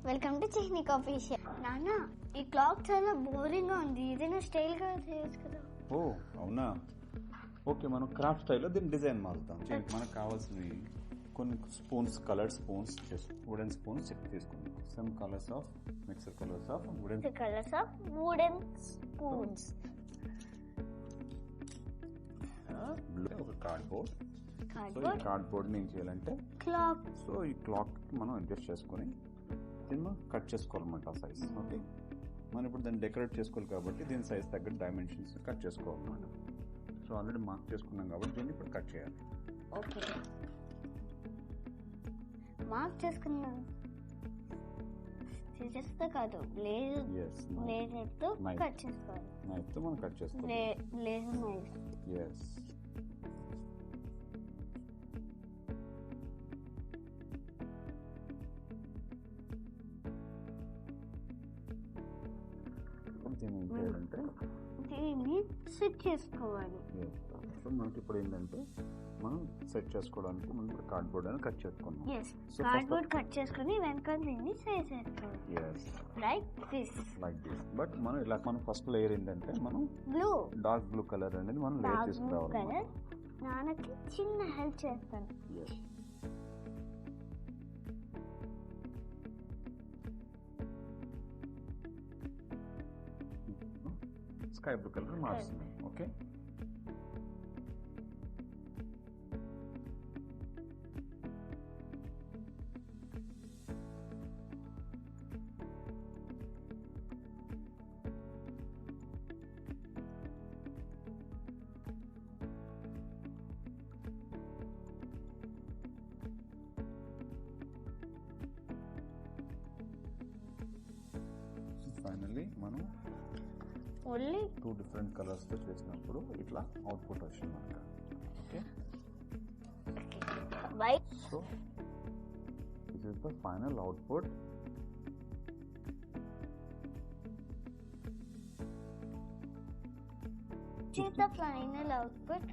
Welcome to చిహ్ని coffee shop. నాన్న, ఈ క్లాక్ చాలా బోరింగ్ గా ఉంది, ఏదైనా స్టైల్ గా చేయొచ్చు కదా. ఓ అవునా, ఓకే. మనం క్రాఫ్ట్ స్టైల్లో దీని డిజైన్ మారుతాం. మనకు కావాల్సినవి కొన్ని spoons, coloured spoons, wooden spoons తీసుకుందాం. Some colours of mixer colours of wooden spoons. ఒక కార్డ్బోర్డ్. సో ఈ కార్డ్బోర్డ్ ఏం చేయాలంటే క్లాక్. సో ఈ క్లాక్ మనం అడ్జస్ట్ చేసుకుని దీన్ని కట్ చేసుకోవాలన్నమాట ఆ సైజ్. ఓకే, మనం ఇప్పుడు దాన్ని డెకరేట్ చేసుకోవాలి కాబట్టి దీని సైజ్ తగ్గట్టు డైమెన్షన్స్ కట్ చేసుకోవాలన్నమాట. సో ఆల్రెడీ మార్క్ చేసుకున్నాం కాబట్టి దీన్ని ఇప్పుడు కట్ చేయాలి. ఓకే, మార్క్ చేసుకున్నాం. చేస్తే కాదు, లేజర్తో కట్ చేసుకోవాలి. నైఫ్తో మనం కట్ చేసుకోవాలి. Laser knife. ఎస్. దీన్ని సెట్ చేసుకోవాలి. సో మనకి ఇప్పుడు ఏంటంటే మనం సెట్ చేసుకోవడానికి మనం ఇప్పుడు కార్డ్బోర్డ్ అని కట్ చేసుకున్నాం. కార్డ్బోర్డ్ కట్ చేసుకుని వెనకాల దీన్ని సెట్ చేసుకోవాలి. Like this. బట్ మనం ఫస్ట్ లేయర్ ఏంటంటే మనం బ్లూ, డార్క్ బ్లూ కలర్ అనేది మనం లేయర్ తీసుకురావాలి. నాన్నకి చిన్న హెల్ప్ చేస్తాను. స్కై బ్లూ కలర్ మార్చుతున్నాం. ఓకే, ఫైనల్లీ మనం ఓన్లీ 2 డిఫరెంట్ కలర్స్ తో చేసినప్పుడు ఇట్లా అవుట్పుట్ వచ్చింది మనకు. Okay, white. So this is the final output. This is the final output.